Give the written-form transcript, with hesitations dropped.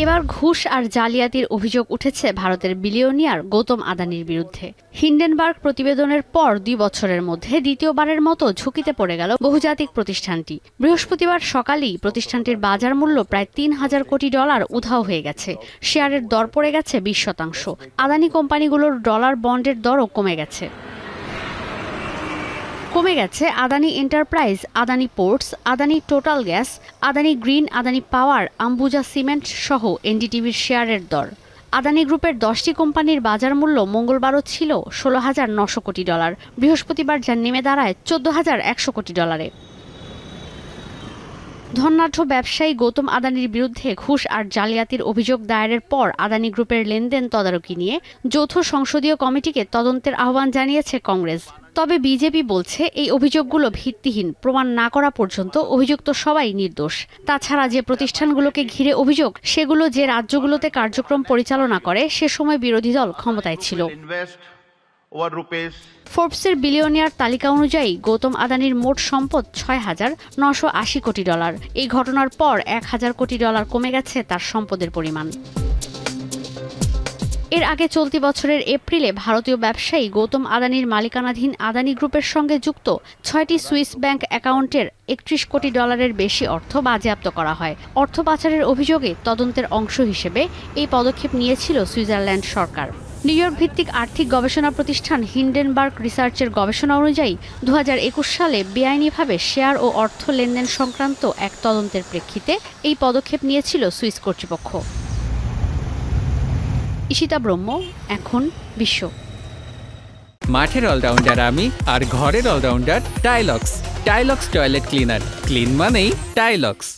এবার ঘুষ আর জালিয়াতির অভিযোগ উঠেছে ভারতের বিলিয়নিয়ার গৌতম আদানির বিরুদ্ধে। হিন্ডেনবার্গ প্রতিবেদনের পর ২ বছরের মধ্যে দ্বিতীয়বারের মতো ঝুঁকিতে পড়ে গেল বহুজাতিক প্রতিষ্ঠানটি। বৃহস্পতিবার সকালেই প্রতিষ্ঠানটির বাজার মূল্য প্রায় $৩,০০০ কোটি উধাও হয়ে গেছে। শেয়ারের দর পড়ে গেছে ২০%। আদানি কোম্পানিগুলোর ডলার বন্ডের দরও কমে গেছে। Adani enterprise, Adani ports, Adani total gas, Adani green, Adani power, Ambuja cement সহ এনডিটিভির শেয়ারের দর। আদানি গ্রুপের 10টি কোম্পানির বাজার মূল্য মঙ্গলবারও ছিল $১৬,৯০০ কোটি, বৃহস্পতিবার যা নেমে দাঁড়ায় $১৪,১০০ কোটি। ধনাঢ্য ব্যবসায়ী গৌতম আদানির বিরুদ্ধে ঘুষ আর জালিয়াতির অভিযোগ দায়েরের পর আদানি গ্রুপের লেনদেন তদারকি নিয়ে যৌথ সংসদীয় কমিটিকে তদন্তের আহ্বান জানিয়েছে কংগ্রেস। তবে বিজেপি বলছে এই অভিযোগগুলো ভিত্তিহীন, প্রমাণ না করা পর্যন্ত অভিযুক্ত সবাই নির্দোষ। তাছাড়া যে প্রতিষ্ঠানগুলোকে ঘিরে অভিযোগ, সেগুলো যে রাজ্যগুলোতে কার্যক্রম পরিচালনা করে সে সময় বিরোধী দল ক্ষমতায় ছিল। ফোর্বসের বিলিয়নিয়ার তালিকা অনুযায়ী গৌতম আদানির মোট সম্পদ $৬,৯৮০ কোটি। এই ঘটনার পর $১,০০০ কোটি কমে গেছে তার সম্পদের পরিমাণ। এর আগে চলতি বছরের এপ্রিলে ভারতীয় ব্যবসায়ী গৌতম আদানির মালিকানাধীন আদানি গ্রুপের সঙ্গে যুক্ত ৬টি সুইস ব্যাংক অ্যাকাউন্টের $৩১ কোটি বেশি অর্থ বাজেয়াপ্ত করা হয়। অর্থ পাচারের অভিযোগে তদন্তের অংশ হিসেবে এই পদক্ষেপ নিয়েছিল সুইজারল্যান্ড সরকার। নিউ ইয়র্ক ভিত্তিক আর্থিক গবেষণা প্রতিষ্ঠান হিন্ডেনবার্গ রিসার্চের গবেষণা অনুযায়ী ২০২১ সালে বেআইনিভাবে শেয়ার ও অর্থ লেনদেন সংক্রান্ত এক তদন্তের প্রেক্ষিতে এই পদক্ষেপ নিয়েছিল সুইস কর্তৃপক্ষ। ঈশিতা ব্রহ্ম, এখন বিশ্ব। মাঠের অলরাউন্ডার আমি, আর ঘরের all-rounder Tilex. Tilex toilet cleaner, clean মানেই টাইলক্স।